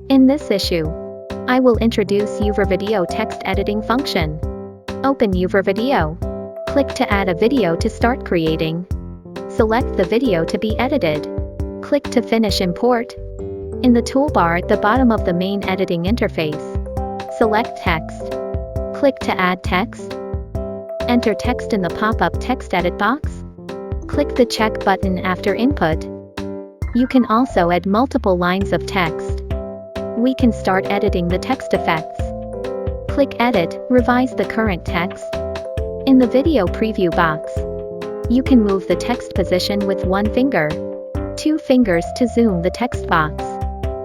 In this issue, I will introduce UverVideo text editing function. Open UverVideo. Click to add a video to start creating. Select the video to be edited. Click to finish import. In the toolbar at the bottom of the main editing interface, select text. Click to add text. Enter text in the pop-up text edit box. Click the check button after input. You can also add multiple lines of text. We can start editing the text effects. Click Edit, revise the current text. In the video preview box, you can move the text position with 1 finger. 2 fingers to zoom the text box.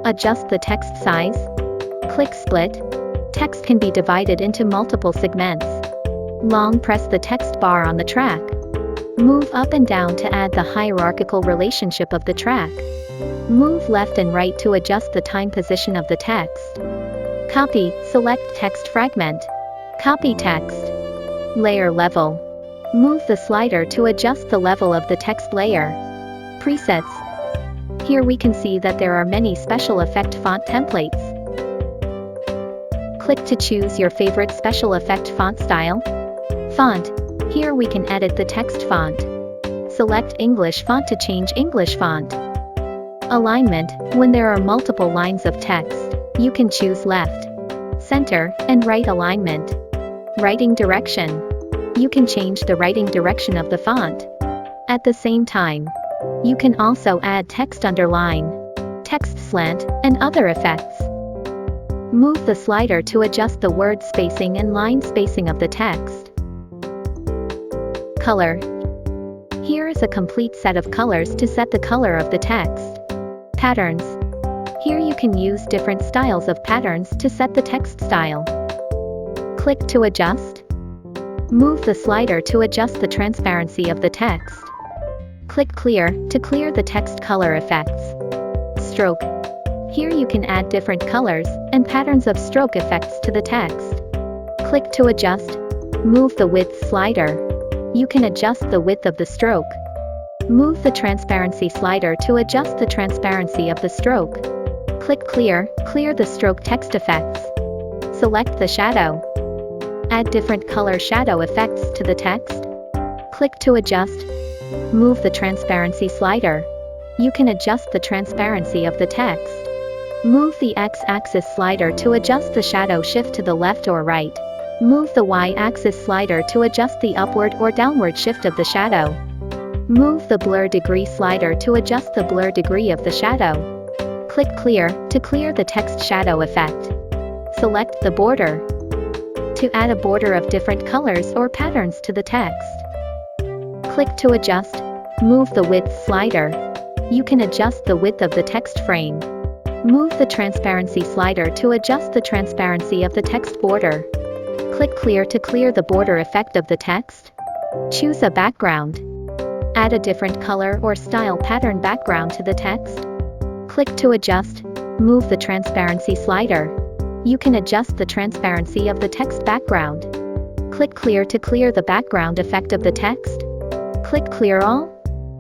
Adjust the text size. Click Split. Text can be divided into multiple segments. Long press the text bar on the track. Move up and down to add the hierarchical relationship of the track. Move left and right to adjust the time position of the text. Copy, select text fragment. Copy text. Layer level. Move the slider to adjust the level of the text layer. Presets. Here we can see that there are many special effect font templates. Click to choose your favorite special effect font style. Font. Here we can edit the text font. Select English font to change English font. Alignment. When there are multiple lines of text, you can choose left, center, and right alignment. Writing direction. You can change the writing direction of the font. At the same time, you can also add text underline, text slant, and other effects. Move the slider to adjust the word spacing and line spacing of the text. Color. Here is a complete set of colors to set the color of the text. Patterns. Here you can use different styles of patterns to set the text style. Click to adjust. Move the slider to adjust the transparency of the text. Click Clear to clear the text color effects. Stroke. Here you can add different colors and patterns of stroke effects to the text. Click to adjust. Move the width slider. You can adjust the width of the stroke. Move the transparency slider to adjust the transparency of the stroke. Click Clear, clear the stroke text effects. Select the shadow. Add different color shadow effects to the text. Click to adjust. Move the transparency slider. You can adjust the transparency of the text. Move the X-axis slider to adjust the shadow shift to the left or right. Move the Y-axis slider to adjust the upward or downward shift of the shadow. Move the blur degree slider to adjust the blur degree of the shadow. Click Clear to clear the text shadow effect. Select the border. To add a border of different colors or patterns to the text. Click to adjust. Move the width slider. You can adjust the width of the text frame. Move the transparency slider to adjust the transparency of the text border. Click Clear to clear the border effect of the text. Choose a background. Add a different color or style pattern background to the text. Click to adjust. Move the transparency slider. You can adjust the transparency of the text background. Click Clear to clear the background effect of the text. Click Clear All.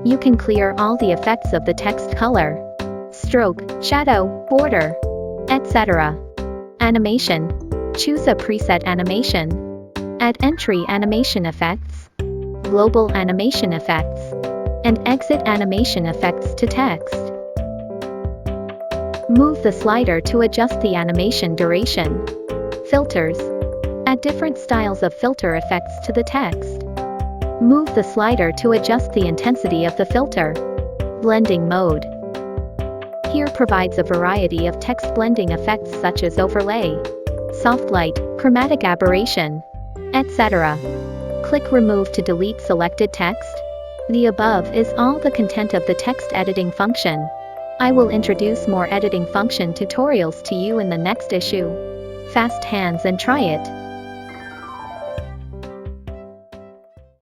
You can clear all the effects of the text color, stroke, shadow, border, etc. Animation. Choose a preset animation. Add entry animation effects, global animation effects, and exit animation effects to text. Move the slider to adjust the animation duration. Filters. Add different styles of filter effects to the text. Move the slider to adjust the intensity of the filter. Blending mode. Here provides a variety of text blending effects such as overlay, soft light, chromatic aberration, etc. Click Remove to delete selected text. The above is all the content of the text editing function. I will introduce more editing function tutorials to you in the next issue. Fast hands and try it.